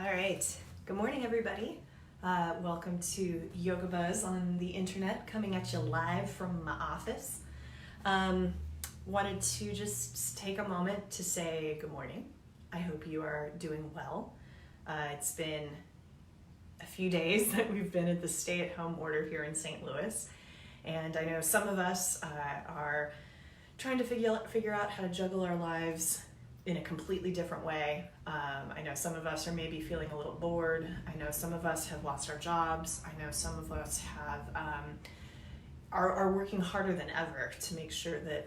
All right. Good morning, everybody. Welcome to Yoga Buzz on the internet, coming at you live from my office. Wanted to just take a moment to say good morning. I hope you are doing well. It's been a few days that we've been at the stay-at-home order here in St. Louis, and I know some of us are trying to figure out how to juggle our lives in a completely different way. I know some of us are maybe feeling a little bored. I know some of us have lost our jobs. I know some of us are working harder than ever to make sure that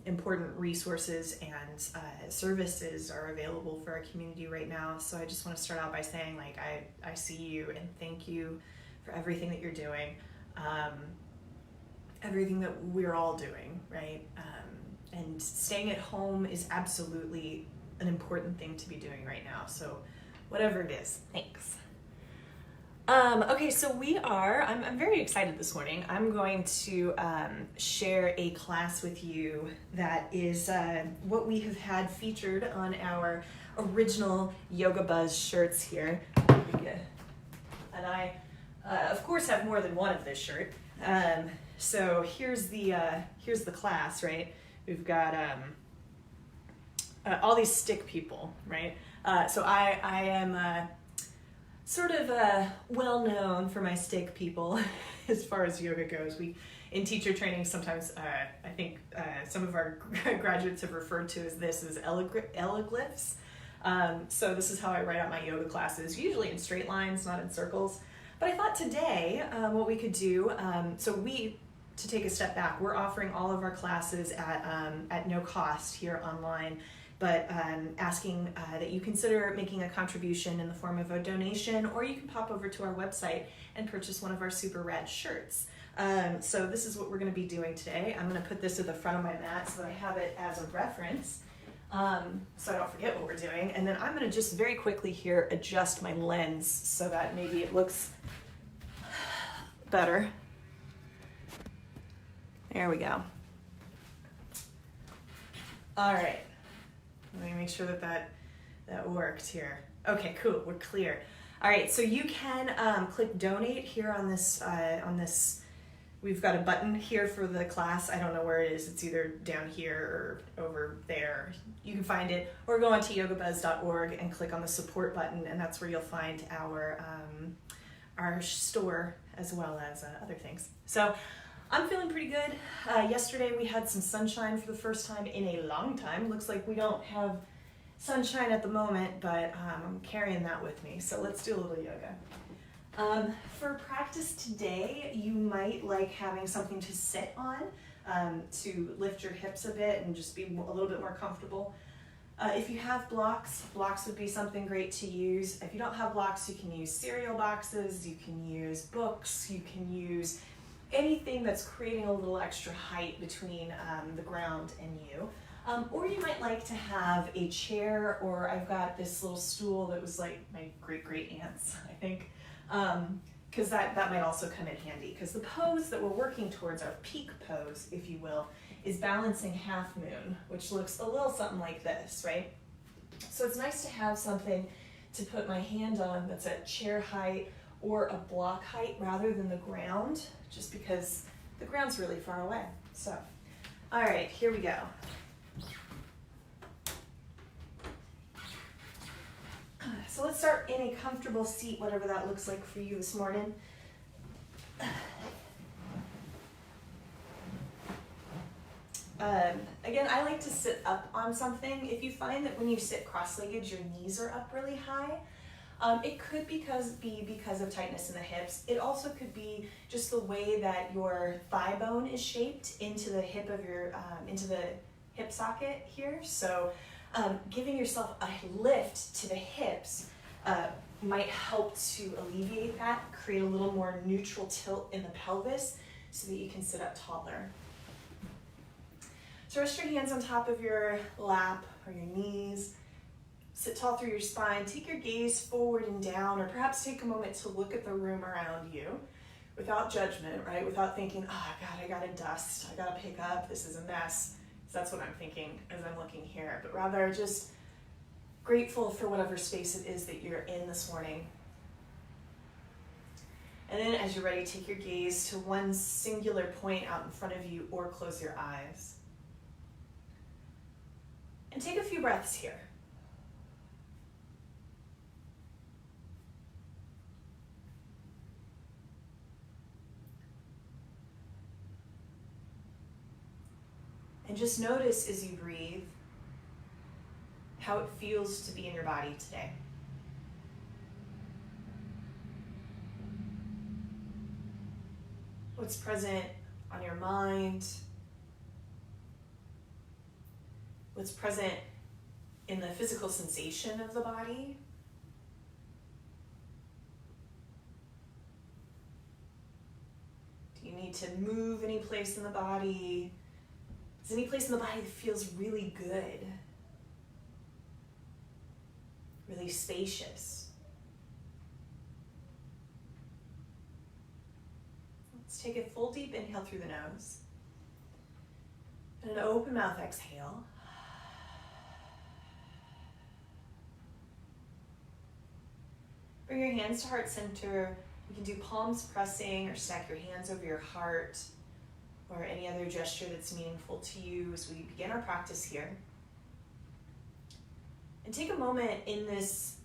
important resources and services are available for our community right now. So I just want to start out by saying, like, I see you and thank you for everything that you're doing, everything that we're all doing, right? And staying at home is absolutely an important thing to be doing right now. So whatever it is, thanks. Okay, so I'm very excited this morning. I'm going to share a class with you that is what we have had featured on our original Yoga Buzz shirts here. And I, of course, have more than one of this shirt. So here's the class, right? We've got all these stick people, right? So I am sort of well known for my stick people as far as yoga goes. We in teacher training sometimes I think some of our graduates have referred to this as elliglyphs. So this is how I write out my yoga classes, usually in straight lines, not in circles. But I thought today what we could do, to take a step back, we're offering all of our classes at no cost here online, but asking that you consider making a contribution in the form of a donation, or you can pop over to our website and purchase one of our super rad shirts. So this is what we're going to be doing today. I'm going to put this at the front of my mat so that I have it as a reference, so I don't forget what we're doing. And then I'm going to just very quickly here adjust my lens so that maybe it looks better. There we go. All right. Let me make sure that worked here. Okay, cool. We're clear. All right. So you can click donate here on this. We've got a button here for the class. I don't know where it is. It's either down here or over there. You can find it, or go onto yogabuzz.org and click on the support button, and that's where you'll find our store as well as other things. So I'm feeling pretty good. Yesterday we had some sunshine for the first time in a long time. Looks like we don't have sunshine at the moment, but I'm carrying that with me. So let's do a little yoga. For practice today, you might like having something to sit on to lift your hips a bit and just be a little bit more comfortable. If you have blocks would be something great to use. If you don't have blocks, you can use cereal boxes, you can use books, you can use anything that's creating a little extra height between the ground and you. Or you might like to have a chair, or I've got this little stool that was like my great-great-aunt's, I think, because that might also come in handy, because the pose that we're working towards, our peak pose, if you will, is balancing half moon, which looks a little something like this, right? So it's nice to have something to put my hand on that's at chair height or a block height rather than the ground, just because the ground's really far away. So, all right, here we go. So let's start in a comfortable seat, whatever that looks like for you this morning. Again, I like to sit up on something. If you find that when you sit cross-legged, your knees are up really high, it could be because of tightness in the hips. It also could be just the way that your thigh bone is shaped into the hip of your into the hip socket here. So giving yourself a lift to the hips might help to alleviate that, create a little more neutral tilt in the pelvis so that you can sit up taller. So rest your hands on top of your lap or your knees. Sit tall through your spine. Take your gaze forward and down, or perhaps take a moment to look at the room around you without judgment, right? Without thinking, oh God, I gotta dust, I gotta pick up, this is a mess. So that's what I'm thinking as I'm looking here. But rather just Grateful for whatever space it is that you're in this morning. And then as you're ready, take your gaze to one singular point out in front of you or close your eyes. And take a few breaths here. And just notice as you breathe how it feels to be in your body today. What's present on your mind? What's present in the physical sensation of the body? Do you need to move any place in the body? Is any place in the body that feels really good? Really spacious? Let's take a full deep inhale through the nose. And an open mouth exhale. Bring your hands to heart center. You can do palms pressing or stack your hands over your heart or any other gesture that's meaningful to you as we begin our practice here. And take a moment in this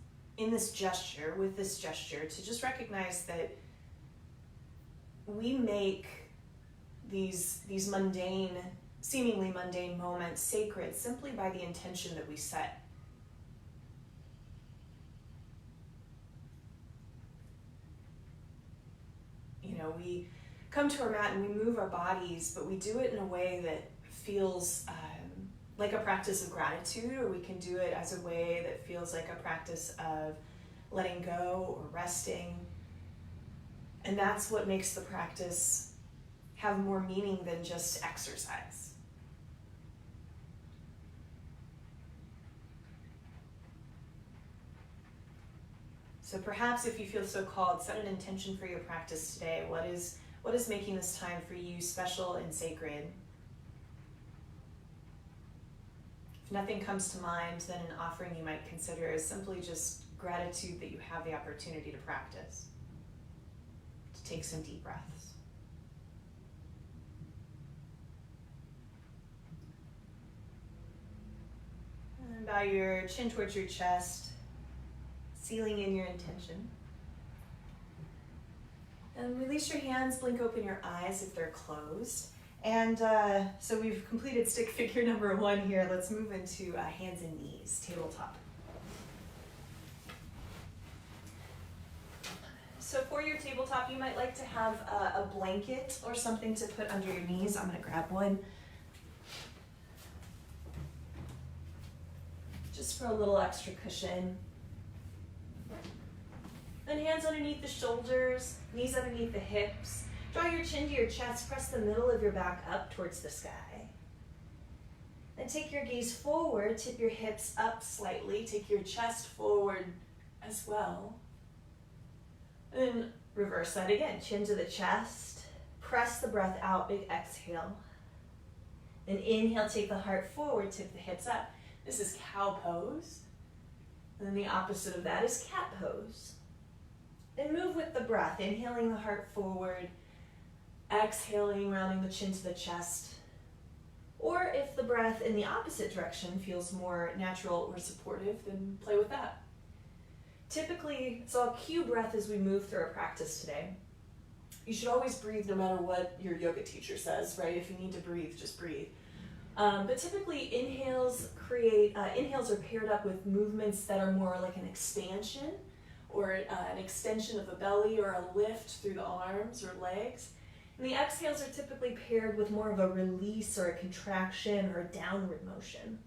gesture, with this gesture, to just recognize that we make these mundane, seemingly mundane moments sacred simply by the intention that we set. You know, we come to our mat and we move our bodies, but we do it in a way that feels like a practice of gratitude, or we can do it as a way that feels like a practice of letting go or resting. And that's what makes the practice have more meaning than just exercise. So perhaps if you feel so called, set an intention for your practice today. What is making this time for you special and sacred? If nothing comes to mind, then an offering you might consider is simply just gratitude that you have the opportunity to practice. To take some deep breaths. And bow your chin towards your chest, sealing in your intention. And release your hands, blink open your eyes if they're closed. And so we've completed stick figure number 1 here. Let's move into hands and knees, tabletop. So for your tabletop, you might like to have a blanket or something to put under your knees. I'm gonna grab one. Just for a little extra cushion. Then hands underneath the shoulders, knees underneath the hips. Draw your chin to your chest, press the middle of your back up towards the sky. Then take your gaze forward, tip your hips up slightly, take your chest forward as well. And then reverse that again, chin to the chest, press the breath out, big exhale. Then inhale, take the heart forward, tip the hips up. This is cow pose. And then the opposite of that is cat pose. Then move with the breath, inhaling the heart forward, exhaling, rounding the chin to the chest. Or if the breath in the opposite direction feels more natural or supportive, then play with that. Typically, so I'll cue breath as we move through our practice today. You should always breathe no matter what your yoga teacher says, right? If you need to breathe, just breathe. But typically inhales are paired up with movements that are more like an expansion or an extension of the belly or a lift through the arms or legs. And the exhales are typically paired with more of a release or a contraction or a downward motion.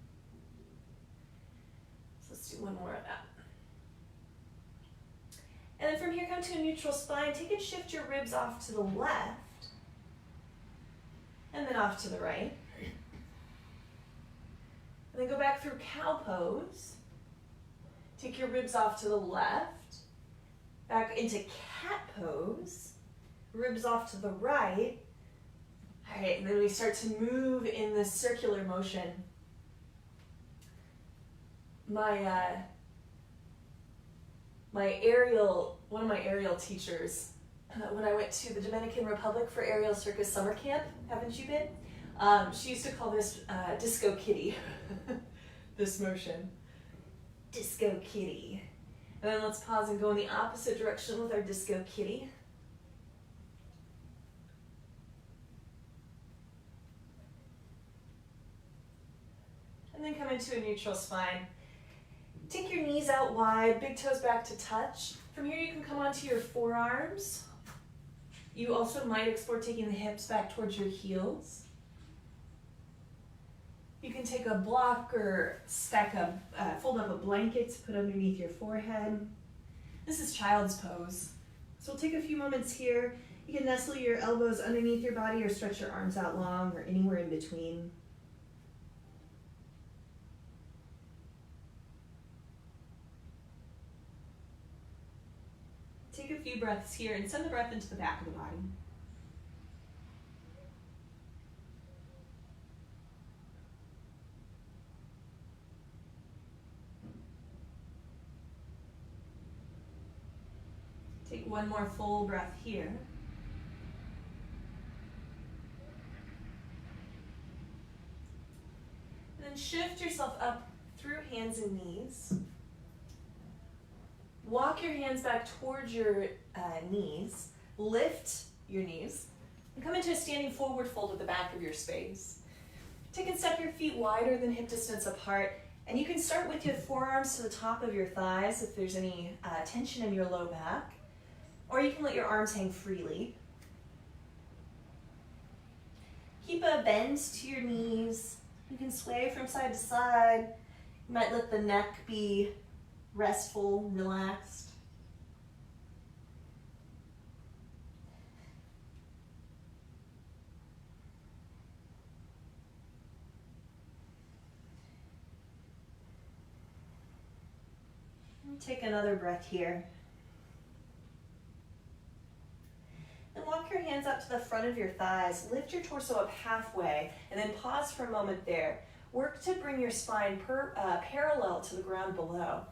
So let's do one more of that. And then from here, come to a neutral spine. Take and shift your ribs off to the left and then off to the right. And then go back through cow pose. Take your ribs off to the left, back into cat pose, ribs off to the right. All right, and then we start to move in this circular motion. My one of my aerial teachers, when I went to the Dominican Republic for aerial circus summer camp, haven't you been? She used to call this disco kitty, this motion. Disco kitty. And then let's pause and go in the opposite direction with our disco kitty. And then come into a neutral spine. Take your knees out wide, big toes back to touch. From here you can come onto your forearms. You also might explore taking the hips back towards your heels. You can take a block or fold up a blanket to put underneath your forehead. This is child's pose. So we'll take a few moments here. You can nestle your elbows underneath your body or stretch your arms out long or anywhere in between. Take a few breaths here and send the breath into the back of the body. Take one more full breath here. And then shift yourself up through hands and knees. Walk your hands back towards your knees. Lift your knees. And come into a standing forward fold at the back of your space. Take and step your feet wider than hip distance apart. And you can start with your forearms to the top of your thighs if there's any tension in your low back. Or you can let your arms hang freely. Keep a bend to your knees. You can sway from side to side. You might let the neck be restful, relaxed. And take another breath here. And walk your hands up to the front of your thighs. Lift your torso up halfway and then pause for a moment there. Work to bring your spine parallel to the ground below.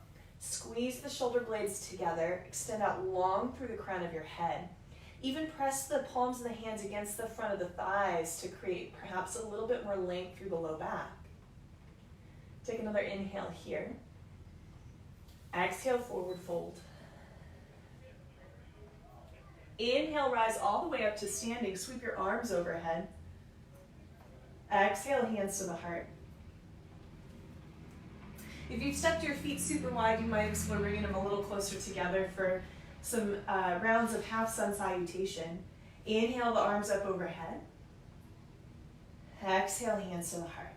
Squeeze the shoulder blades together. Extend out long through the crown of your head. Even press the palms of the hands against the front of the thighs to create perhaps a little bit more length through the low back. Take another inhale here. Exhale, forward fold. Inhale, rise all the way up to standing. Sweep your arms overhead. Exhale, hands to the heart. If you've stepped your feet super wide, you might explore bringing them a little closer together for some rounds of half sun salutation. Inhale, the arms up overhead. Exhale, hands to the heart.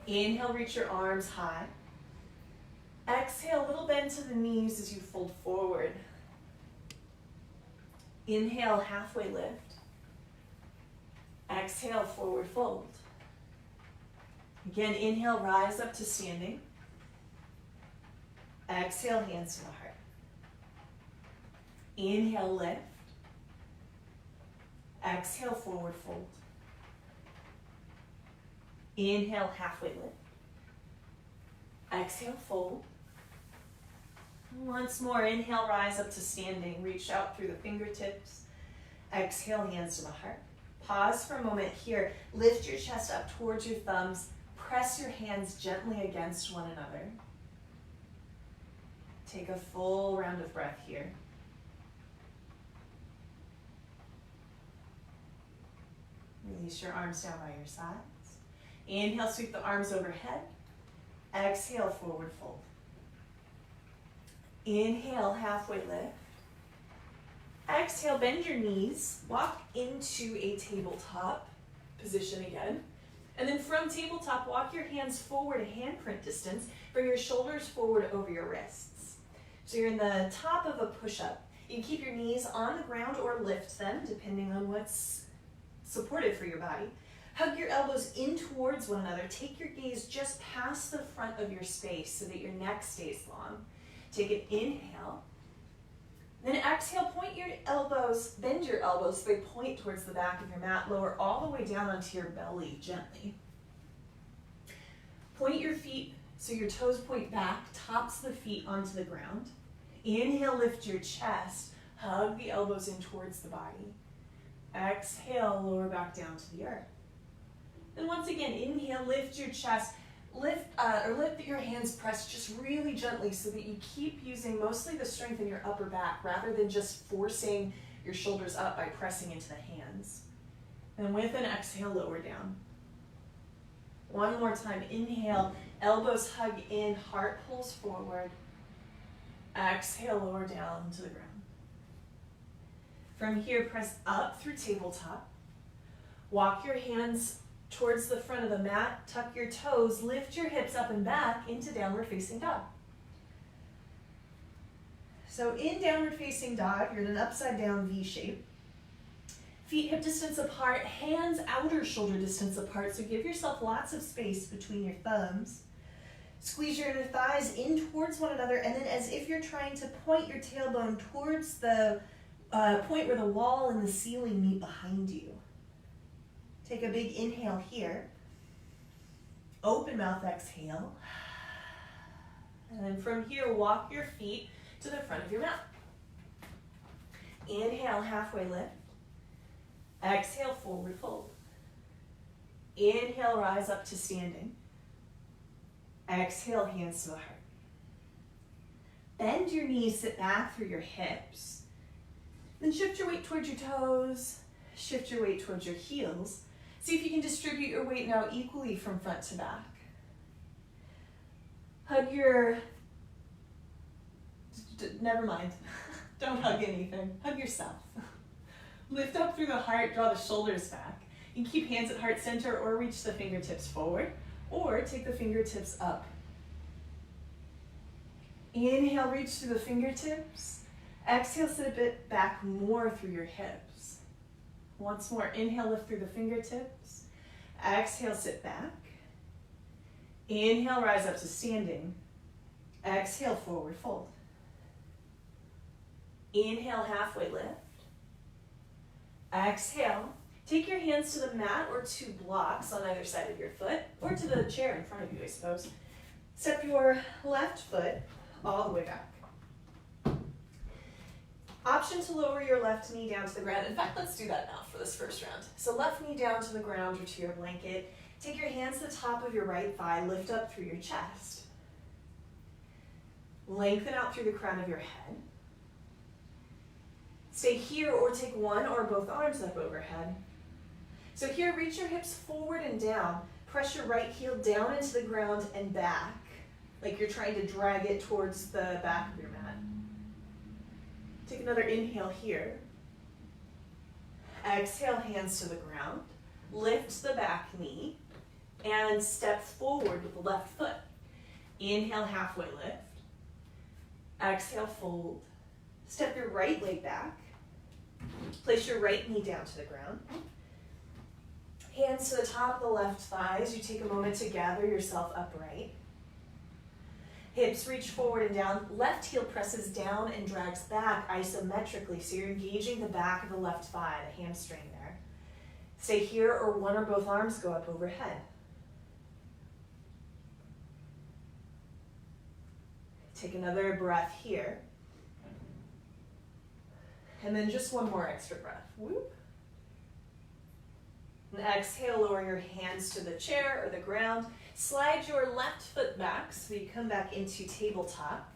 Inhale, reach your arms high. Exhale, little bend to the knees as you fold forward. Inhale, halfway lift. Exhale, forward fold. Again, inhale, rise up to standing. Exhale, hands to the heart. Inhale, lift. Exhale, forward fold. Inhale, halfway lift. Exhale, fold. Once more, inhale, rise up to standing. Reach out through the fingertips. Exhale, hands to the heart. Pause for a moment here. Lift your chest up towards your thumbs. Press your hands gently against one another. Take a full round of breath here. Release your arms down by your sides. Inhale, sweep the arms overhead. Exhale, forward fold. Inhale, halfway lift. Exhale, bend your knees. Walk into a tabletop position again. And then from tabletop, walk your hands forward a handprint distance. Bring your shoulders forward over your wrists. So you're in the top of a push-up. You can keep your knees on the ground or lift them, depending on what's supported for your body. Hug your elbows in towards one another. Take your gaze just past the front of your space so that your neck stays long. Take an inhale. Then exhale, point your elbows, bend your elbows so they point towards the back of your mat. Lower all the way down onto your belly gently. Point your feet So your toes point back, tops of the feet onto the ground. Inhale, lift your chest. Hug the elbows in towards the body. Exhale, lower back down to the earth. Then once again, inhale, lift your chest. Lift your hands pressed just really gently so that you keep using mostly the strength in your upper back rather than just forcing your shoulders up by pressing into the hands. And with an exhale, lower down. One more time, inhale, elbows hug in, heart pulls forward. Exhale, lower down to the ground. From here, press up through tabletop. Walk your hands towards the front of the mat, tuck your toes, lift your hips up and back into downward facing dog. So in downward facing dog, you're in an upside down V shape. Feet hip distance apart, hands outer shoulder distance apart, so give yourself lots of space between your thumbs. Squeeze your inner thighs in towards one another, and then as if you're trying to point your tailbone towards the point where the wall and the ceiling meet behind you. Take a big inhale here. Open mouth exhale. And then from here, walk your feet to the front of your mat. Inhale, halfway lift. Exhale, forward fold. Inhale, rise up to standing. Exhale, hands to the heart. Bend your knees, sit back through your hips. Then shift your weight towards your toes. Shift your weight towards your heels. See if you can distribute your weight now equally from front to back. Hug your, never mind, don't hug anything, hug yourself. Lift up through the heart, draw the shoulders back. You can keep hands at heart center or reach the fingertips forward, or take the fingertips up. Inhale, reach through the fingertips. Exhale, sit a bit back more through your hips. Once more, inhale, lift through the fingertips. Exhale, sit back. Inhale, rise up to standing. Exhale, forward fold. Inhale, halfway lift. Exhale, take your hands to the mat or to blocks on either side of your foot, or to the chair in front of you, I suppose. Step your left foot all the way back. Option to lower your left knee down to the ground. In fact, let's do that now for this first round. So left knee down to the ground or to your blanket. Take your hands to the top of your right thigh, lift up through your chest. Lengthen out through the crown of your head. Stay here or take one or both arms up overhead. So here, reach your hips forward and down. Press your right heel down into the ground and back, like you're trying to drag it towards the back of your mat. Take another inhale here. Exhale, hands to the ground. Lift the back knee and step forward with the left foot. Inhale, halfway lift. Exhale, fold. Step your right leg back. Place your right knee down to the ground. Hands to the top of the left thighs. You take a moment to gather yourself upright. Hips reach forward and down. Left heel presses down and drags back isometrically, so you're engaging the back of the left thigh, the hamstring there. Stay here or one or both arms go up overhead. Take another breath here. And then just one more extra breath. Whoop. And exhale, lower your hands to the chair or the ground. Slide your left foot back so you come back into tabletop.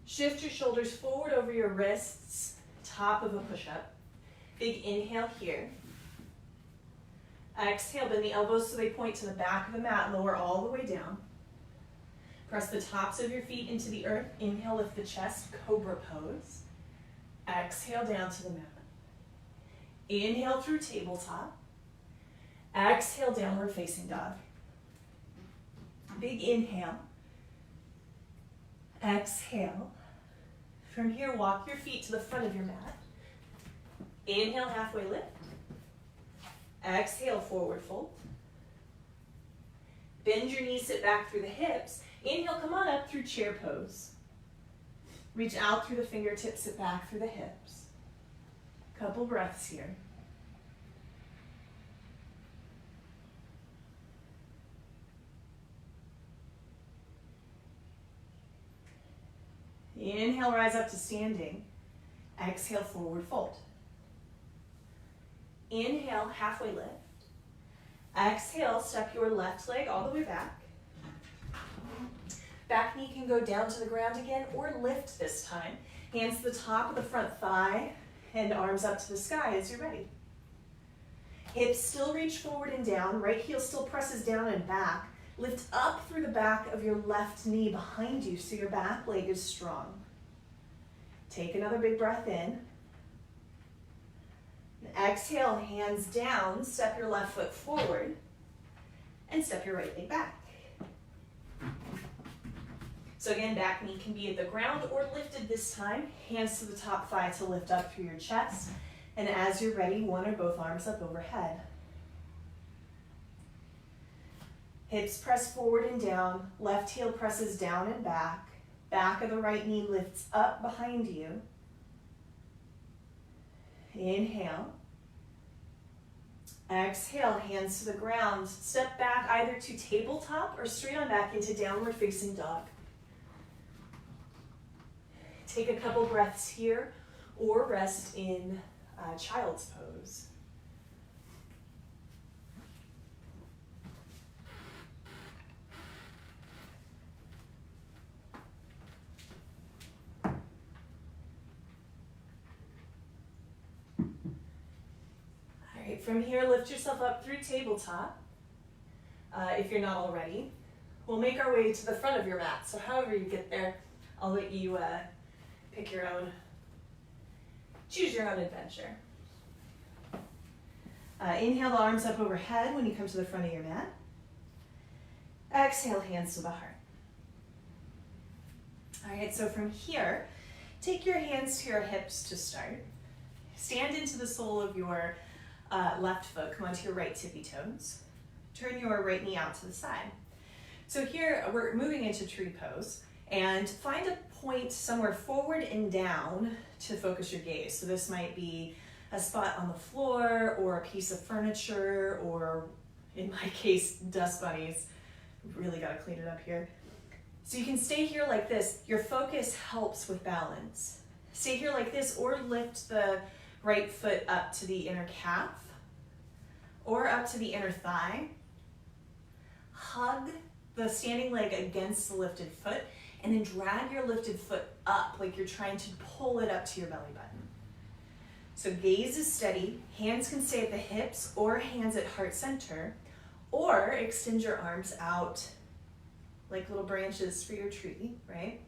Shift your shoulders forward over your wrists, top of a push-up. Big inhale here. Exhale, bend the elbows so they point to the back of the mat, lower all the way down. Press the tops of your feet into the earth. Inhale, lift the chest, cobra pose. Exhale, down to the mat. Inhale through tabletop. Exhale, downward facing dog. Big inhale. Exhale. From here, walk your feet to the front of your mat. Inhale, halfway lift. Exhale, forward fold. Bend your knees, sit back through the hips. Inhale, come on up through chair pose. Reach out through the fingertips, sit back through the hips. Couple breaths here. Inhale, rise up to standing. Exhale, forward fold. Inhale, halfway lift. Exhale, step your left leg all the way back. Back knee can go down to the ground again or lift this time. Hands to the top of the front thigh and arms up to the sky as you're ready. Hips still reach forward and down. Right heel still presses down and back. Lift up through the back of your left knee behind you so your back leg is strong. Take another big breath in. And exhale, hands down. Step your left foot forward and step your right leg back. So again, back knee can be at the ground or lifted this time. Hands to the top thigh to lift up through your chest. And as you're ready, one or both arms up overhead. Hips press forward and down. Left heel presses down and back. Back of the right knee lifts up behind you. Inhale. Exhale, hands to the ground. Step back either to tabletop or straight on back into downward facing dog. Take a couple breaths here or rest in child's pose. All right, from here, lift yourself up through tabletop. If you're not already, we'll make our way to the front of your mat. So however you get there, I'll let you pick your own, choose your own adventure. Inhale the arms up overhead when you come to the front of your mat. Exhale, hands to the heart. All right, so from here, take your hands to your hips to start. Stand into the sole of your left foot, come onto your right tippy toes. Turn your right knee out to the side. So here, we're moving into tree pose. And find a point somewhere forward and down to focus your gaze. So this might be a spot on the floor or a piece of furniture or, in my case, dust bunnies. Really got to clean it up here. So you can stay here like this. Your focus helps with balance. Stay here like this or lift the right foot up to the inner calf or up to the inner thigh. Hug the standing leg against the lifted foot. And then drag your lifted foot up like you're trying to pull it up to your belly button. So gaze is steady. Hands can stay at the hips or hands at heart center. Or extend your arms out like little branches for your tree, right?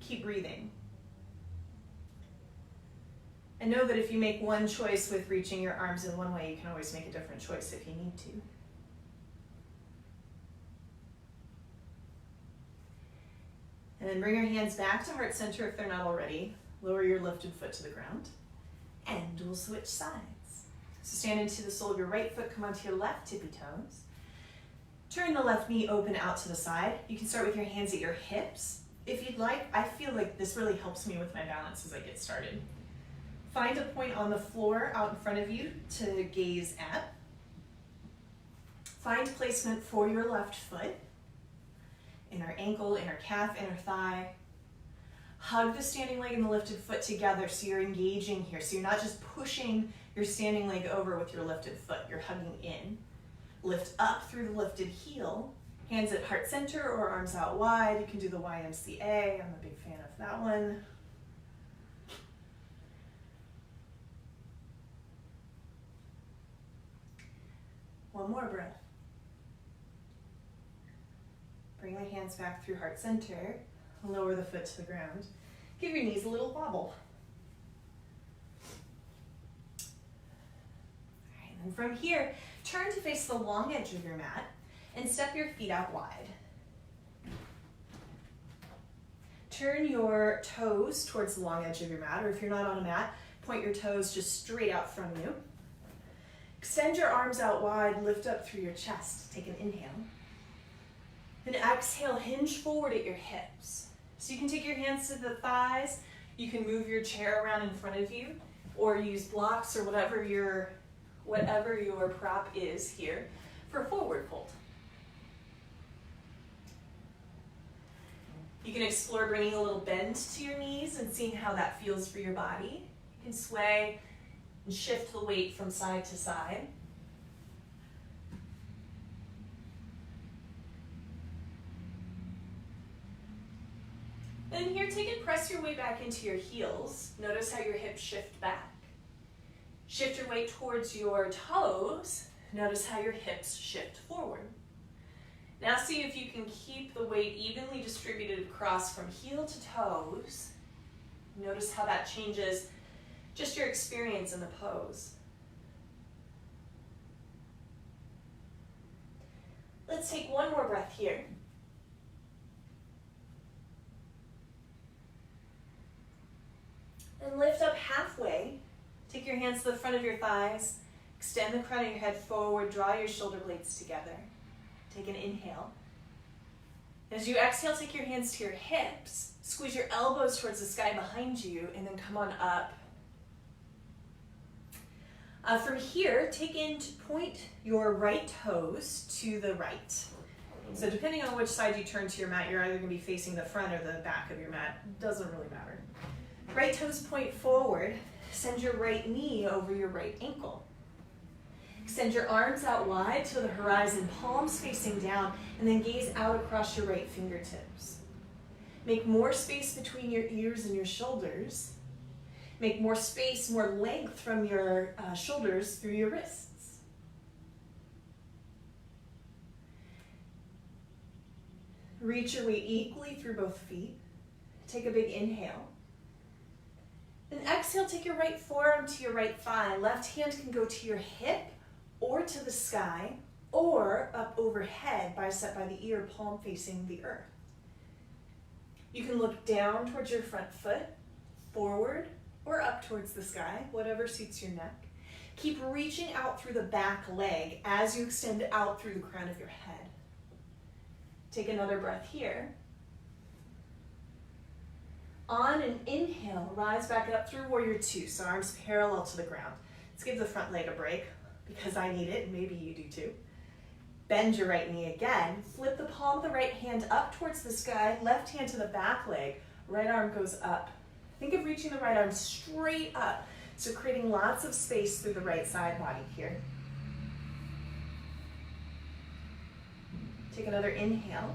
Keep breathing. And know that if you make one choice with reaching your arms in one way, you can always make a different choice if you need to. And then bring your hands back to heart center if they're not already. Lower your lifted foot to the ground. And we'll switch sides. So stand into the sole of your right foot, come onto your left tippy toes. Turn the left knee open out to the side. You can start with your hands at your hips. If you'd like, I feel like this really helps me with my balance as I get started. Find a point on the floor out in front of you to gaze at. Find placement for your left foot. Inner ankle, inner calf, inner thigh. Hug the standing leg and the lifted foot together so you're engaging here. So you're not just pushing your standing leg over with your lifted foot, you're hugging in. Lift up through the lifted heel. Hands at heart center or arms out wide. You can do the YMCA, I'm a big fan of that one. One more breath. Bring the hands back through heart center. Lower the foot to the ground. Give your knees a little wobble. All right, and from here, turn to face the long edge of your mat and step your feet out wide. Turn your toes towards the long edge of your mat, or if you're not on a mat, point your toes just straight out from you. Extend your arms out wide, lift up through your chest. Take an inhale. Then exhale, hinge forward at your hips. So you can take your hands to the thighs, you can move your chair around in front of you, or use blocks or whatever your prop is here for forward fold. You can explore bringing a little bend to your knees and seeing how that feels for your body. You can sway and shift the weight from side to side. Then here, take and press your way back into your heels. Notice how your hips shift back. Shift your weight towards your toes. Notice how your hips shift forward. Now see if you can keep the weight evenly distributed across from heel to toes. Notice how that changes just your experience in the pose. Let's take one more breath here. And lift up halfway. Take your hands to the front of your thighs. Extend the crown of your head forward. Draw your shoulder blades together. Take an inhale. As you exhale, take your hands to your hips. Squeeze your elbows towards the sky behind you, and then come on up. From here, take in to point your right toes to the right. So depending on which side you turn to your mat, you're either going to be facing the front or the back of your mat. Doesn't really matter. Right toes point forward. Send your right knee over your right ankle. Extend your arms out wide to the horizon, palms facing down, and then gaze out across your right fingertips. Make more space between your ears and your shoulders. Make more space, more length from your shoulders through your wrists. Reach your weight equally through both feet. Take a big inhale. Then exhale, take your right forearm to your right thigh. Left hand can go to your hip or to the sky or up overhead, bicep by the ear, palm facing the earth. You can look down towards your front foot, forward, or up towards the sky, whatever suits your neck. Keep reaching out through the back leg as you extend out through the crown of your head. Take another breath here. On an inhale, rise back up through warrior two, so arms parallel to the ground. Let's give the front leg a break because I need it, and maybe you do too. Bend your right knee again. Flip the palm of the right hand up towards the sky, left hand to the back leg, right arm goes up. Think of reaching the right arm straight up, so creating lots of space through the right side body here. Take another inhale.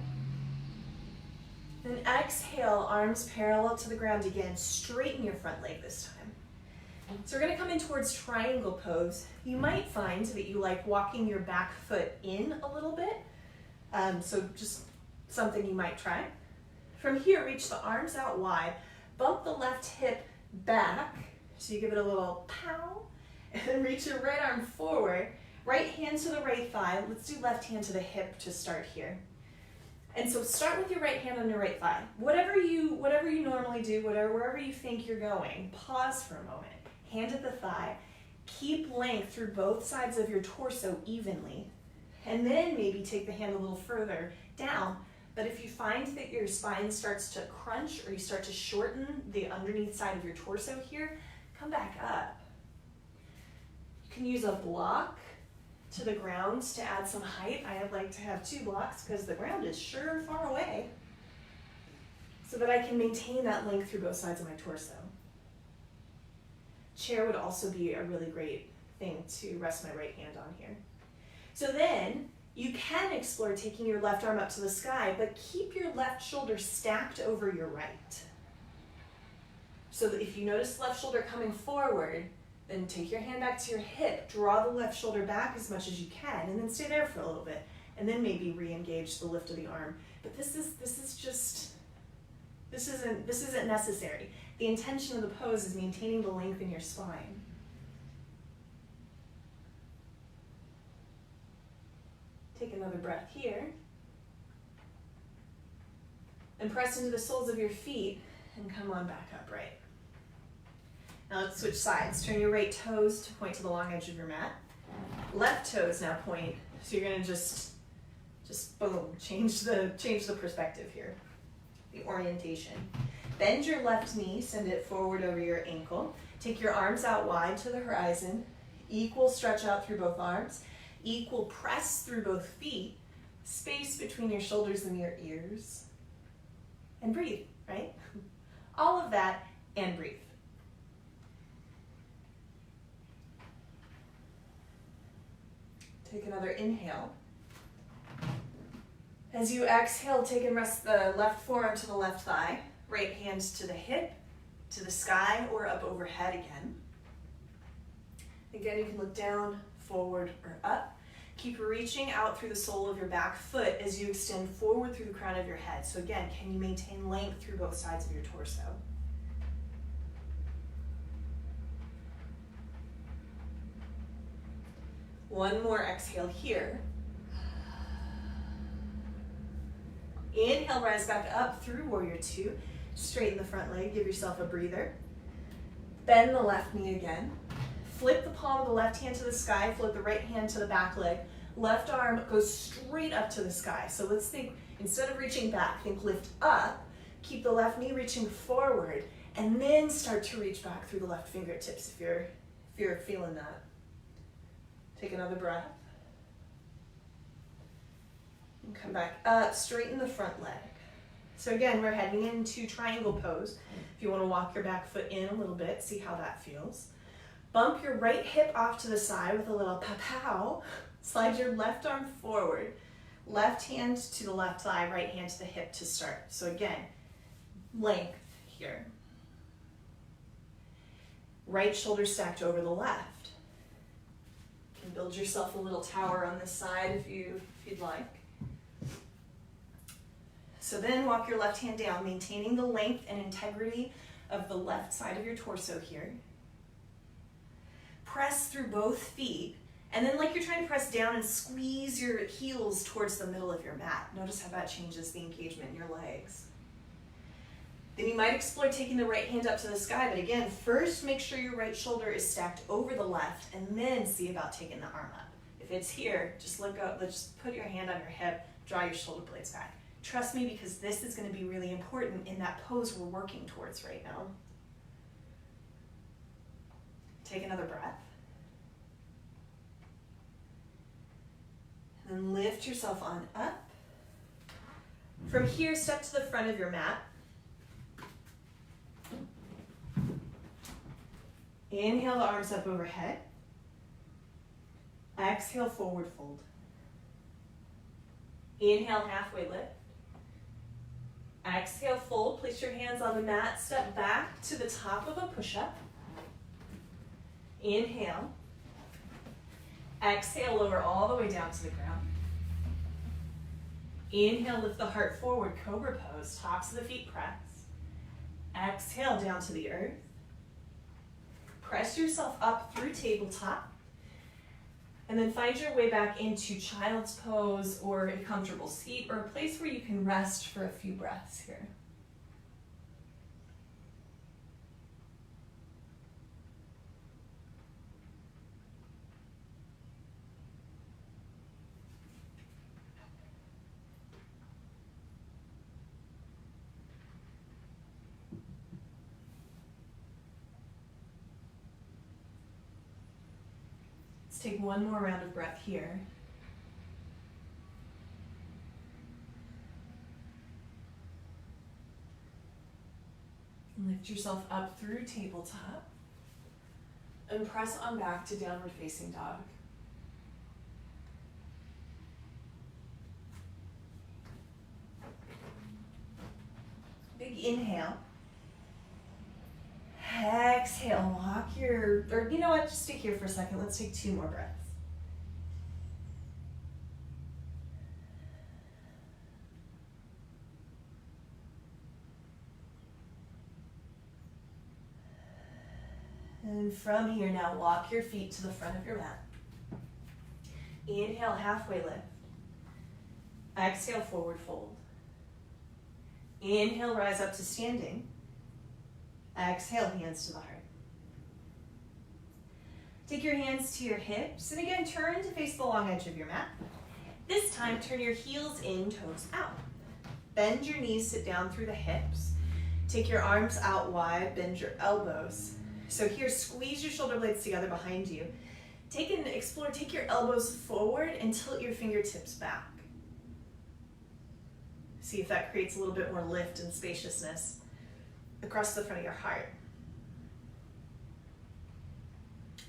Then exhale, arms parallel to the ground again. Straighten your front leg this time. So we're going to come in towards triangle pose. You might find that you like walking your back foot in a little bit. So just something you might try. From here, reach the arms out wide. Bump the left hip back. So you give it a little pow. And then reach your right arm forward. Right hand to the right thigh. Let's do left hand to the hip to start here. And so start with your right hand on your right thigh. Whatever you normally do, wherever you think you're going, pause for a moment. Hand at the thigh. Keep length through both sides of your torso evenly. And then maybe take the hand a little further down. But if you find that your spine starts to crunch or you start to shorten the underneath side of your torso here, come back up. You can use a block to the ground to add some height. I like to have 2 blocks because the ground is sure far away, so that I can maintain that length through both sides of my torso. Chair would also be a really great thing to rest my right hand on here. So then you can explore taking your left arm up to the sky, but keep your left shoulder stacked over your right. So that if you notice the left shoulder coming forward, then take your hand back to your hip, draw the left shoulder back as much as you can, and then stay there for a little bit, and then maybe re-engage the lift of the arm. But this isn't necessary. The intention of the pose is maintaining the length in your spine. Take another breath here. And press into the soles of your feet and come on back upright. Now let's switch sides. Turn your right toes to point to the long edge of your mat. Left toes now point. So you're gonna just boom, change the perspective here. The orientation. Bend your left knee, send it forward over your ankle. Take your arms out wide to the horizon. Equal stretch out through both arms. Equal press through both feet. Space between your shoulders and your ears. and breathe, right? All of that and breathe. Take another inhale. As you exhale, take and rest the left forearm to the left thigh, right hand to the hip, to the sky, or up overhead again. Again, you can look down, forward, or up. Keep reaching out through the sole of your back foot as you extend forward through the crown of your head. So again, can you maintain length through both sides of your torso? One more exhale here. Inhale, rise back up through warrior two. Straighten the front leg, give yourself a breather. Bend the left knee again. Flip the palm of the left hand to the sky, flip the right hand to the back leg. Left arm goes straight up to the sky. So let's think, instead of reaching back, think lift up. Keep the left knee reaching forward, and then start to reach back through the left fingertips if you're feeling that. Take another breath. And come back up, straighten the front leg. So again, we're heading into triangle pose. If you want to walk your back foot in a little bit, see how that feels. Bump your right hip off to the side with a little pow-pow. Slide your left arm forward. Left hand to the left thigh, right hand to the hip to start. So again, length here. Right shoulder stacked over the left. You can build yourself a little tower on this side if you'd like. So then walk your left hand down, maintaining the length and integrity of the left side of your torso here. Press through both feet, and then like you're trying to press down and squeeze your heels towards the middle of your mat. Notice how that changes the engagement in your legs. Then you might explore taking the right hand up to the sky, but again, first make sure your right shoulder is stacked over the left, and then see about taking the arm up. If it's here, just let go, just put your hand on your hip, draw your shoulder blades back. Trust me, because this is going to be really important in that pose we're working towards right now. Take another breath. And then lift yourself on up. From here, step to the front of your mat. Inhale the arms up overhead. Exhale, forward fold. Inhale, halfway lift. Exhale, fold. Place your hands on the mat. Step back to the top of a push-up. Inhale. Exhale, lower all the way down to the ground. Inhale, lift the heart forward, cobra pose. Tops of the feet press. Exhale, down to the earth. Press yourself up through tabletop. And then find your way back into child's pose or a comfortable seat or a place where you can rest for a few breaths here. Let's take one more round of breath here. Lift yourself up through tabletop and press on back to downward facing dog. Big inhale. Exhale, walk or you know what, just stay here for a second. Let's take two more breaths. And from here now, walk your feet to the front of your mat. Inhale, halfway lift. Exhale, forward fold. Inhale, rise up to standing. Exhale, hands to the heart. Take your hands to your hips, and again, turn to face the long edge of your mat. This time, turn your heels in, toes out. Bend your knees, sit down through the hips. Take your arms out wide, bend your elbows. So here, squeeze your shoulder blades together behind you. Take your elbows forward and tilt your fingertips back. See if that creates a little bit more lift and spaciousness across the front of your heart.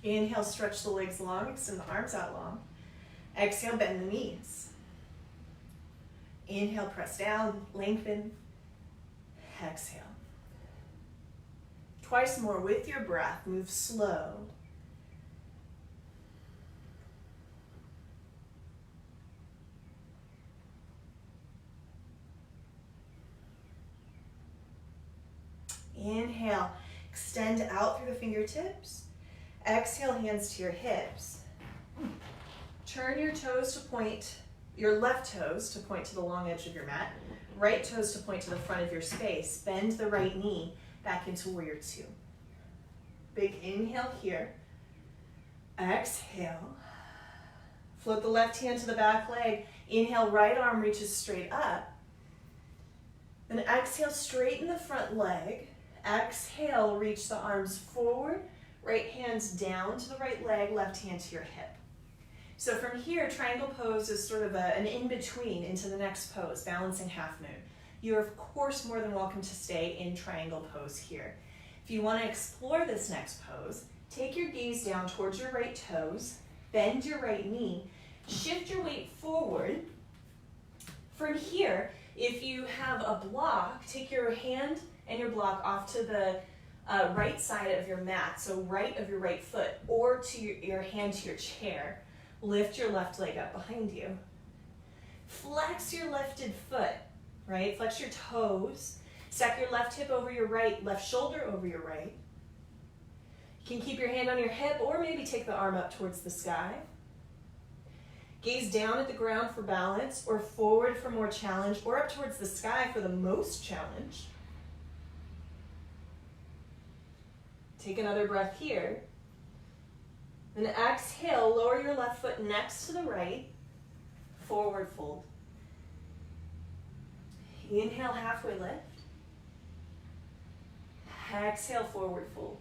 Inhale, stretch the legs long, extend the arms out long. Exhale, bend the knees. Inhale, press down, lengthen. Exhale. Twice more with your breath, move slow. Inhale, extend out through the fingertips. Exhale, hands to your hips. Turn your toes to point, your left toes to point to the long edge of your mat. Right toes to point to the front of your space. Bend the right knee back into warrior two. Big inhale here. Exhale. Float the left hand to the back leg. Inhale, right arm reaches straight up. Then exhale, straighten the front leg. Exhale, reach the arms forward. Right hand's down to the right leg, left hand to your hip. So from here, triangle pose is sort of an in-between into the next pose, balancing half moon. You're of course more than welcome to stay in triangle pose here. If you want to explore this next pose, take your gaze down towards your right toes, bend your right knee, shift your weight forward. From here, if you have a block, take your hand and your block off to the right side of your mat, so right of your right foot, or to your hand to your chair. Lift your left leg up behind you. Flex your lifted foot, right? Flex your toes. Stack your left hip over your right, left shoulder over your right. You can keep your hand on your hip or maybe take the arm up towards the sky. Gaze down at the ground for balance, or forward for more challenge, or up towards the sky for the most challenge. Take another breath here. Then exhale, lower your left foot next to the right, forward fold. Inhale, halfway lift. Exhale, forward fold.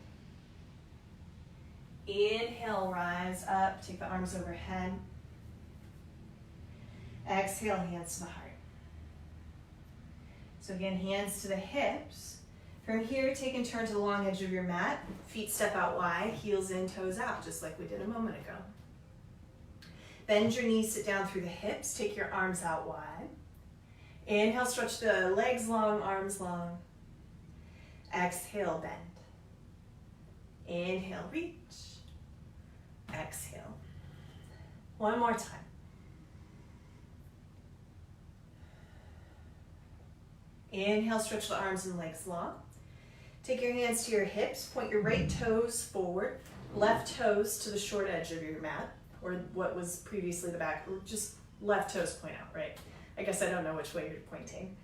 Inhale, rise up, take the arms overhead. Exhale, hands to the heart. So again, hands to the hips. From here, take and turn to the long edge of your mat. Feet step out wide, heels in, toes out, just like we did a moment ago. Bend your knees, sit down through the hips. Take your arms out wide. Inhale, stretch the legs long, arms long. Exhale, bend. Inhale, reach. Exhale. One more time. Inhale, stretch the arms and legs long. Take your hands to your hips, point your right toes forward, left toes to the short edge of your mat, or what was previously the back, just left toes point out, right? I guess I don't know which way you're pointing.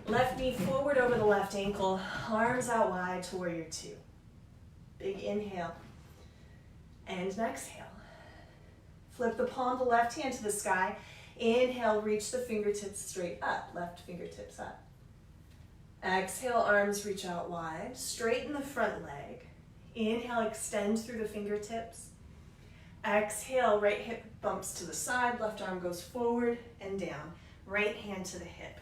Left knee forward over the left ankle, arms out wide to warrior two. Big inhale and an exhale. Flip the palm of the left hand to the sky. Inhale, reach the fingertips straight up, left fingertips up. Exhale, arms reach out wide. Straighten the front leg. Inhale, extend through the fingertips. Exhale, right hip bumps to the side, left arm goes forward and down. Right hand to the hip.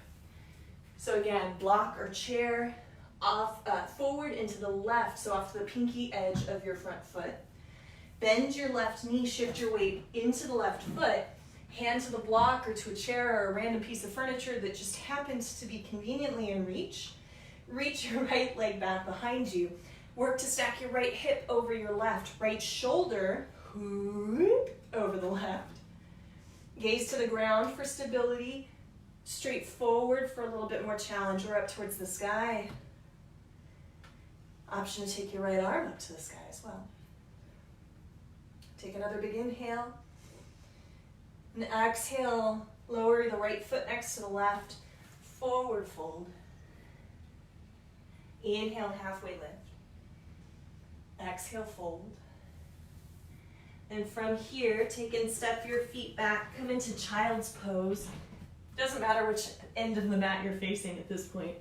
So again, block or chair off forward into the left, so off to the pinky edge of your front foot. Bend your left knee, shift your weight into the left foot. Hand to the block or to a chair or a random piece of furniture that just happens to be conveniently in reach. Reach your right leg back behind you. Work to stack your right hip over your left. Right shoulder over the left. Gaze to the ground for stability. Straight forward for a little bit more challenge, or up towards the sky. Option to take your right arm up to the sky as well. Take another big inhale. And exhale, lower the right foot next to the left, forward fold. Inhale, halfway lift. Exhale, fold. And from here, take and step your feet back, come into child's pose. Doesn't matter which end of the mat you're facing at this point.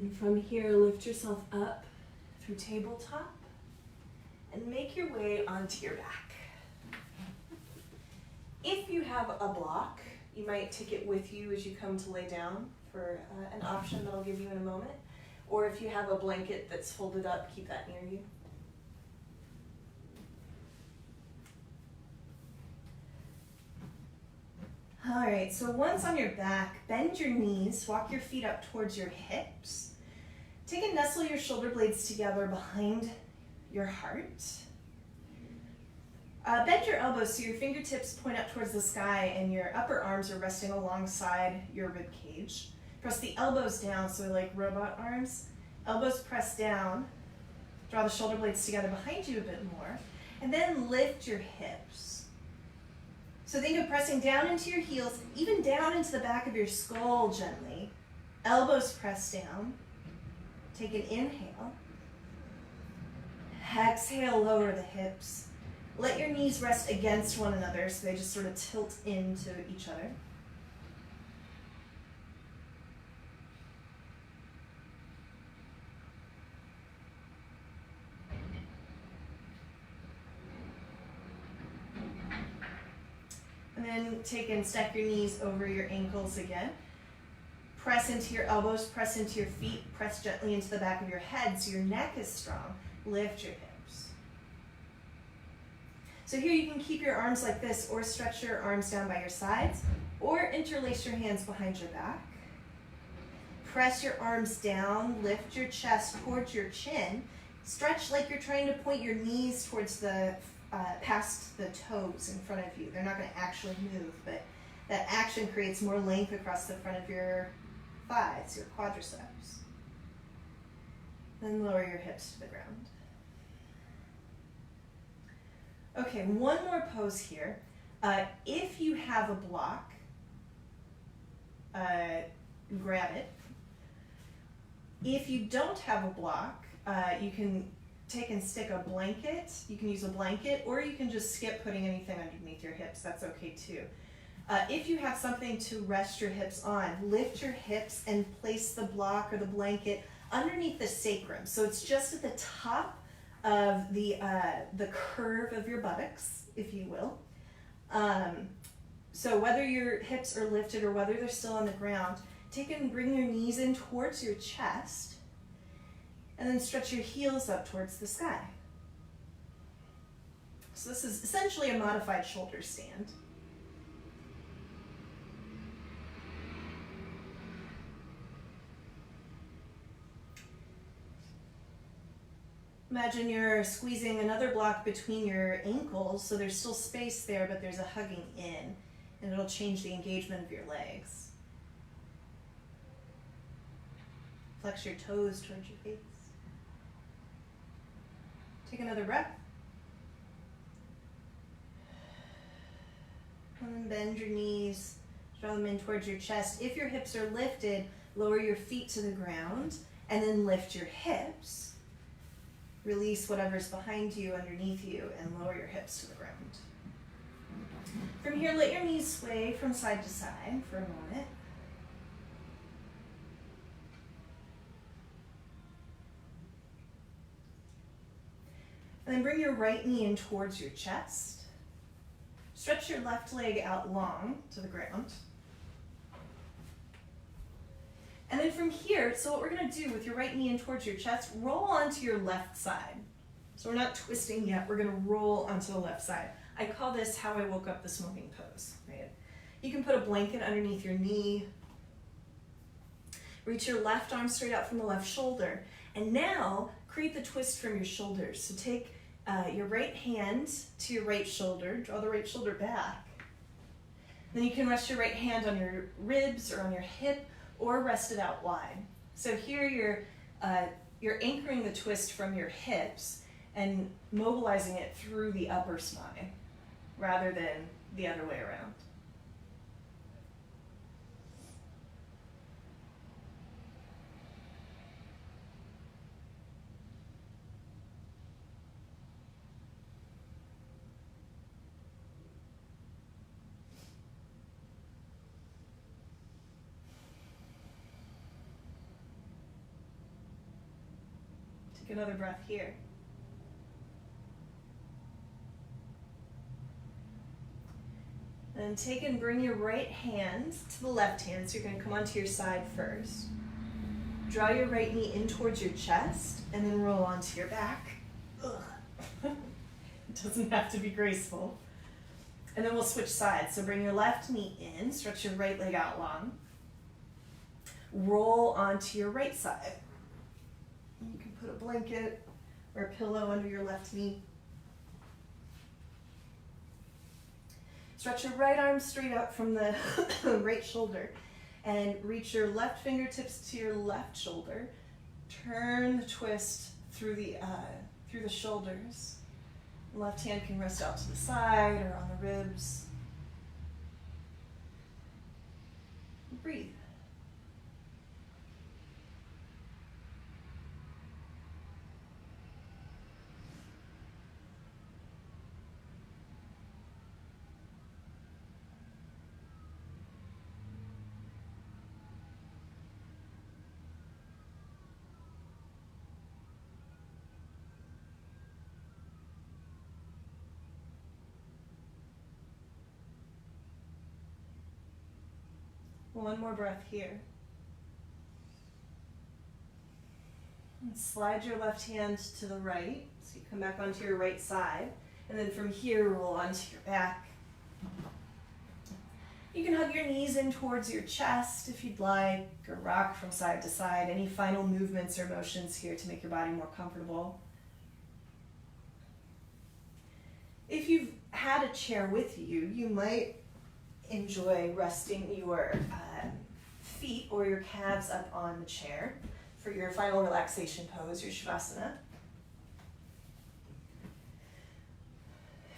And from here, lift yourself up through tabletop and make your way onto your back. If you have a block, you might take it with you as you come to lay down for an option that I'll give you in a moment. Or if you have a blanket that's folded up, keep that near you. All right, so once on your back, bend your knees, walk your feet up towards your hips. Take and nestle your shoulder blades together behind your heart. Bend your elbows so your fingertips point up towards the sky and your upper arms are resting alongside your rib cage. Press the elbows down, so like robot arms. Elbows press down. Draw the shoulder blades together behind you a bit more. And then lift your hips. So think of pressing down into your heels, even down into the back of your skull gently. Elbows press down. Take an inhale. Exhale, lower the hips. Let your knees rest against one another so they just sort of tilt into each other. And then take and stack your knees over your ankles again. Press into your elbows, press into your feet, press gently into the back of your head so your neck is strong. Lift your hips. So here you can keep your arms like this or stretch your arms down by your sides or interlace your hands behind your back. Press your arms down, lift your chest towards your chin. Stretch like you're trying to point your knees towards the past the toes in front of you. They're not going to actually move, but that action creates more length across the front of your thighs, your quadriceps. Then lower your hips to the ground. Okay, one more pose here. If you have a block, grab it. If you don't have a block, you can take and stick a blanket. You can use a blanket, or you can just skip putting anything underneath your hips. That's okay too. If you have something to rest your hips on, lift your hips and place the block or the blanket underneath the sacrum. So it's just at the top of the curve of your buttocks, if you will. So whether your hips are lifted or whether they're still on the ground, take and bring your knees in towards your chest, and then stretch your heels up towards the sky. So this is essentially a modified shoulder stand. Imagine you're squeezing another block between your ankles, so there's still space there, but there's a hugging in, and it'll change the engagement of your legs. Flex your toes towards your face. Take another breath. And bend your knees, draw them in towards your chest. If your hips are lifted, lower your feet to the ground, and then lift your hips. Release whatever's behind you, underneath you, and lower your hips to the ground. From here, let your knees sway from side to side for a moment. And then bring your right knee in towards your chest. Stretch your left leg out long to the ground. And then from here, so what we're going to do with your right knee in towards your chest, roll onto your left side. So we're not twisting yet, we're going to roll onto the left side. I call this how I woke up this morning pose, right? You can put a blanket underneath your knee. Reach your left arm straight out from the left shoulder. And now, create the twist from your shoulders. So take your right hand to your right shoulder, draw the right shoulder back. Then you can rest your right hand on your ribs or on your hip, or rest it out wide. So here you're anchoring the twist from your hips and mobilizing it through the upper spine rather than the other way around. Take another breath here. And take and bring your right hand to the left hand. So you're going to come onto your side first. Draw your right knee in towards your chest and then roll onto your back. Ugh. It doesn't have to be graceful. And then we'll switch sides. So bring your left knee in, stretch your right leg out long. Roll onto your right side. You can put a blanket or a pillow under your left knee. Stretch your right arm straight up from the right shoulder and reach your left fingertips to your left shoulder. Turn the twist through the shoulders. Left hand can rest out to the side or on the ribs. Breathe. One more breath here. And slide your left hand to the right. So you come back onto your right side. And then from here, roll onto your back. You can hug your knees in towards your chest if you'd like, or rock from side to side. Any final movements or motions here to make your body more comfortable. If you've had a chair with you, you might enjoy resting your feet or your calves up on the chair for your final relaxation pose, your Shavasana.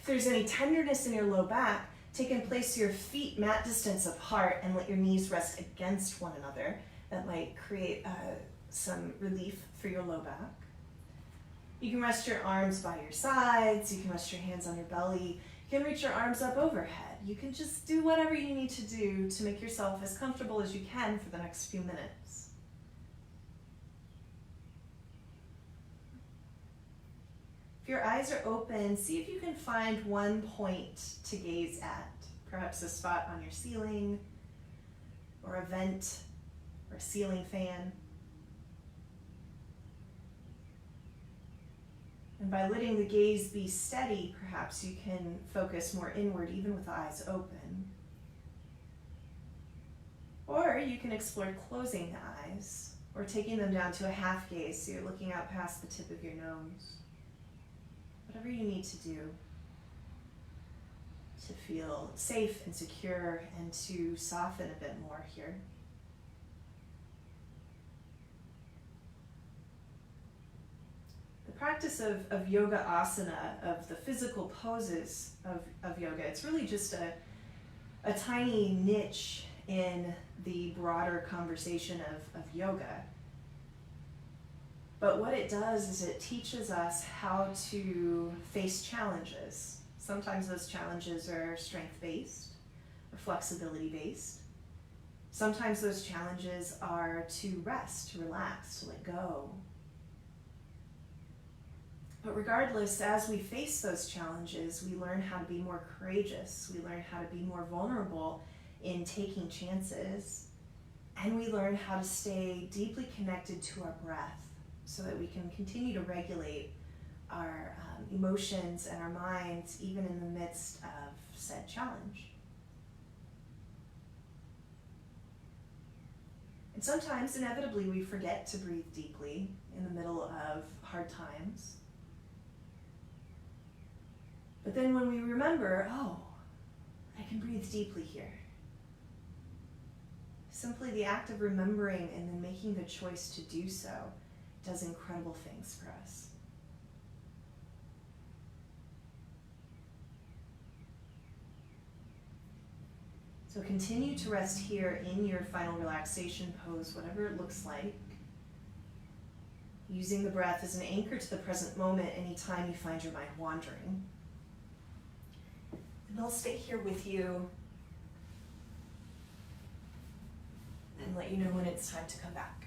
If there's any tenderness in your low back, take and place your feet mat distance apart and let your knees rest against one another. That might create some relief for your low back. You can rest your arms by your sides. You can rest your hands on your belly. You can reach your arms up overhead. You can just do whatever you need to do to make yourself as comfortable as you can for the next few minutes. If your eyes are open, see if you can find one point to gaze at. Perhaps a spot on your ceiling, or a vent, or a ceiling fan. And by letting the gaze be steady, perhaps you can focus more inward, even with the eyes open. Or you can explore closing the eyes, or taking them down to a half gaze, so you're looking out past the tip of your nose. Whatever you need to do to feel safe and secure and to soften a bit more here. Practice of yoga asana, of the physical poses of yoga, it's really just a tiny niche in the broader conversation of yoga. But what it does is it teaches us how to face challenges. Sometimes those challenges are strength-based or flexibility-based. Sometimes those challenges are to rest, to relax, to let go. But regardless, as we face those challenges, we learn how to be more courageous. We learn how to be more vulnerable in taking chances. And we learn how to stay deeply connected to our breath so that we can continue to regulate our emotions and our minds even in the midst of said challenge. And sometimes, inevitably, we forget to breathe deeply in the middle of hard times. But then when we remember, oh, I can breathe deeply here. Simply the act of remembering and then making the choice to do so does incredible things for us. So continue to rest here in your final relaxation pose, whatever it looks like. Using the breath as an anchor to the present moment anytime you find your mind wandering. And I'll stay here with you and let you know when it's time to come back.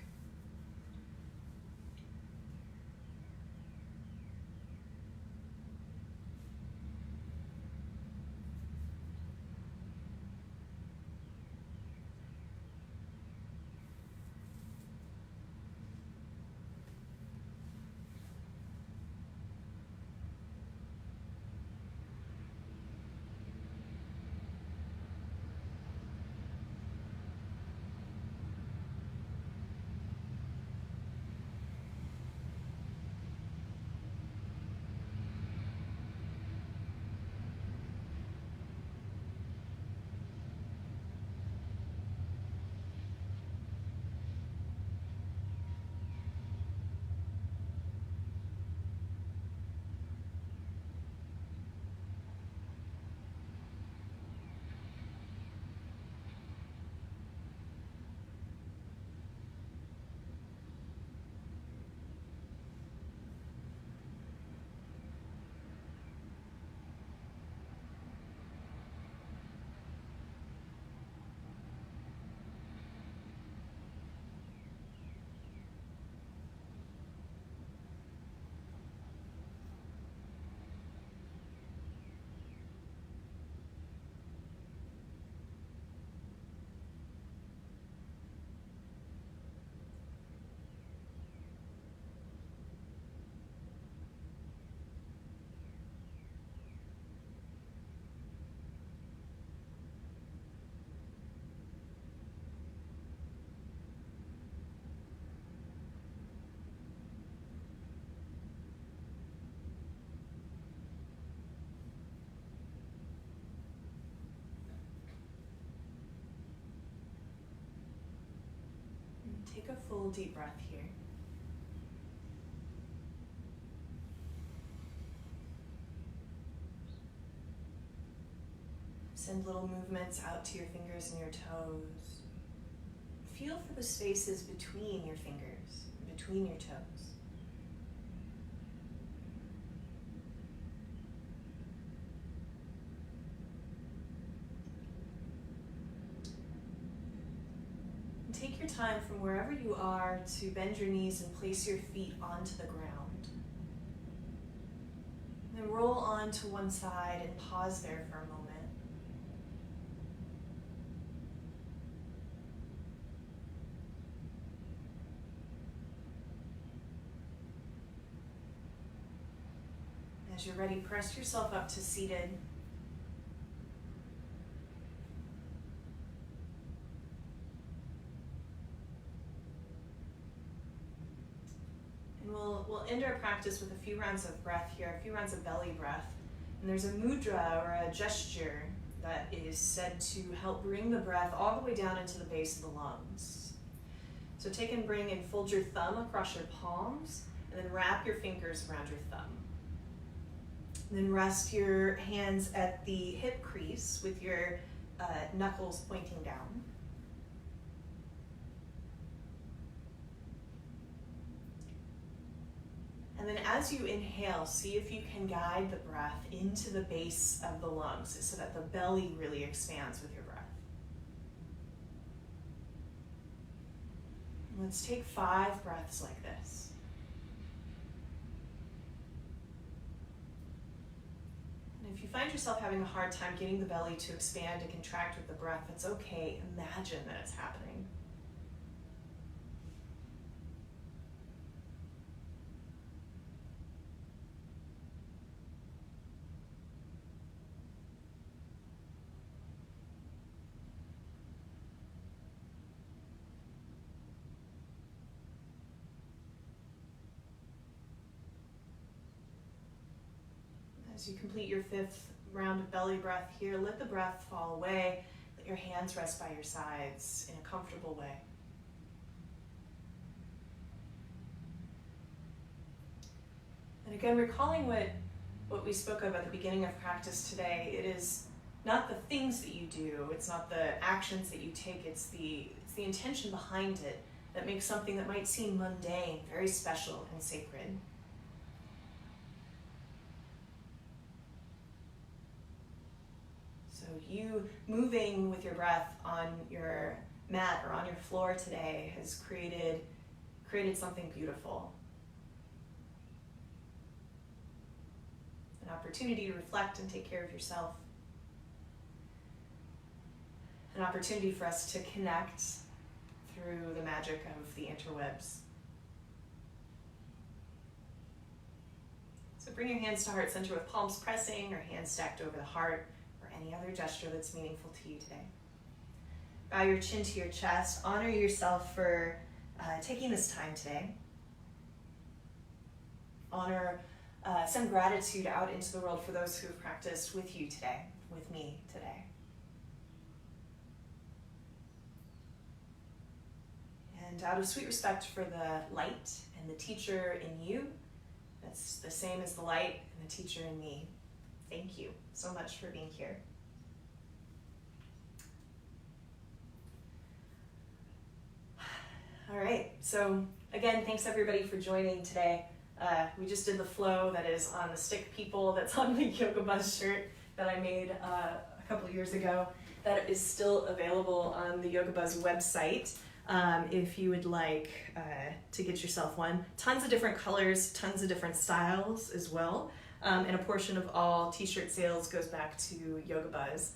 full deep breath here. Send little movements out to your fingers and your toes. Feel for the spaces between your fingers, between your toes. And take your time from wherever you are to bend your knees and place your feet onto the ground. And then roll on to one side and pause there for a moment. As you're ready, press yourself up to seated. And we'll end our practice with a few rounds of breath here, a few rounds of belly breath. And there's a mudra or a gesture that is said to help bring the breath all the way down into the base of the lungs. So take and bring and fold your thumb across your palms, and then wrap your fingers around your thumb. Then rest your hands at the hip crease with your knuckles pointing down. And then as you inhale, see if you can guide the breath into the base of the lungs so that the belly really expands with your breath. Let's take 5 breaths like this. If you find yourself having a hard time getting the belly to expand and contract with the breath, it's okay. Imagine that it's happening. As you complete your 5th round of belly breath here, let the breath fall away. Let your hands rest by your sides in a comfortable way. And again, recalling what we spoke of at the beginning of practice today, it is not the things that you do, it's not the actions that you take, it's the intention behind it that makes something that might seem mundane very special and sacred. So you moving with your breath on your mat or on your floor today has created something beautiful. An opportunity to reflect and take care of yourself. An opportunity for us to connect through the magic of the interwebs. So bring your hands to heart center with palms pressing or hands stacked over the heart, or any other gesture that's meaningful to you today. Bow your chin to your chest. Honor yourself for taking this time today. Send gratitude out into the world for those who have practiced with you today, with me today. And out of sweet respect for the light and the teacher in you, that's the same as the light and the teacher in me. Thank you so much for being here. All right, so again, thanks everybody for joining today. We just did the flow that is on the stick people that's on the Yoga Buzz shirt that I made a couple of years ago. That is still available on the Yoga Buzz website if you would like to get yourself one. Tons of different colors, tons of different styles as well. And a portion of all t-shirt sales goes back to Yoga Buzz.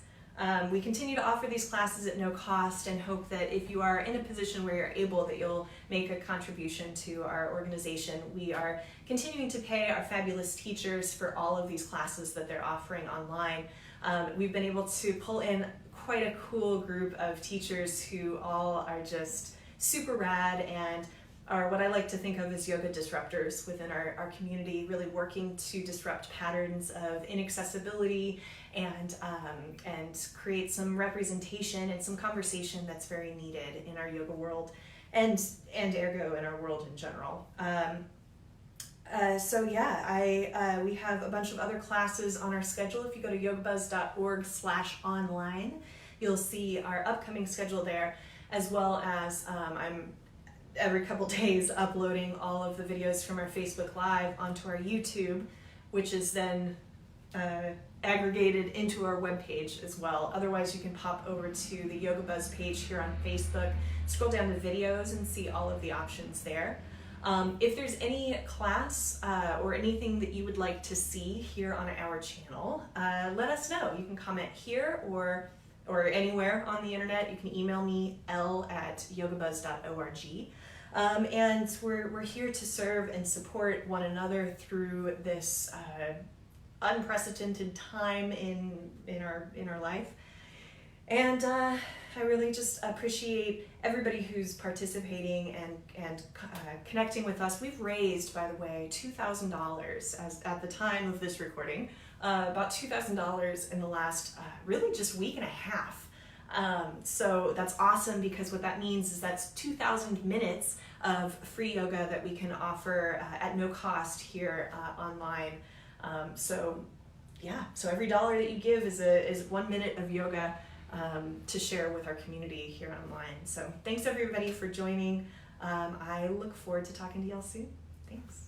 We continue to offer these classes at no cost and hope that if you are in a position where you're able, that you'll make a contribution to our organization. We are continuing to pay our fabulous teachers for all of these classes that they're offering online. We've been able to pull in quite a cool group of teachers who all are just super rad and are what I like to think of as yoga disruptors within our community, really working to disrupt patterns of inaccessibility and create some representation and some conversation that's very needed in our yoga world. and ergo in our world in general. So yeah, we have a bunch of other classes on our schedule. If you go to yogabuzz.org/online, you'll see our upcoming schedule there, as well as I'm every couple days uploading all of the videos from our Facebook Live onto our YouTube, which is then aggregated into our webpage as well. Otherwise, you can pop over to the Yoga Buzz page here on Facebook, scroll down to videos and see all of the options there. If there's any class or anything that you would like to see here on our channel, let us know. You can comment here or anywhere on the internet. You can email me, Elle@yogabuzz.org. And we're here to serve and support one another through this unprecedented time in our life. And I really just appreciate everybody who's participating and connecting with us. We've raised, by the way, $2,000 as at the time of this recording, about $2,000 in the last really just week and a half. So that's awesome, because what that means is that's 2,000 minutes of free yoga that we can offer at no cost here online. So every dollar that you give is 1 minute of yoga to share with our community here online. So thanks everybody for joining. I look forward to talking to y'all soon. Thanks.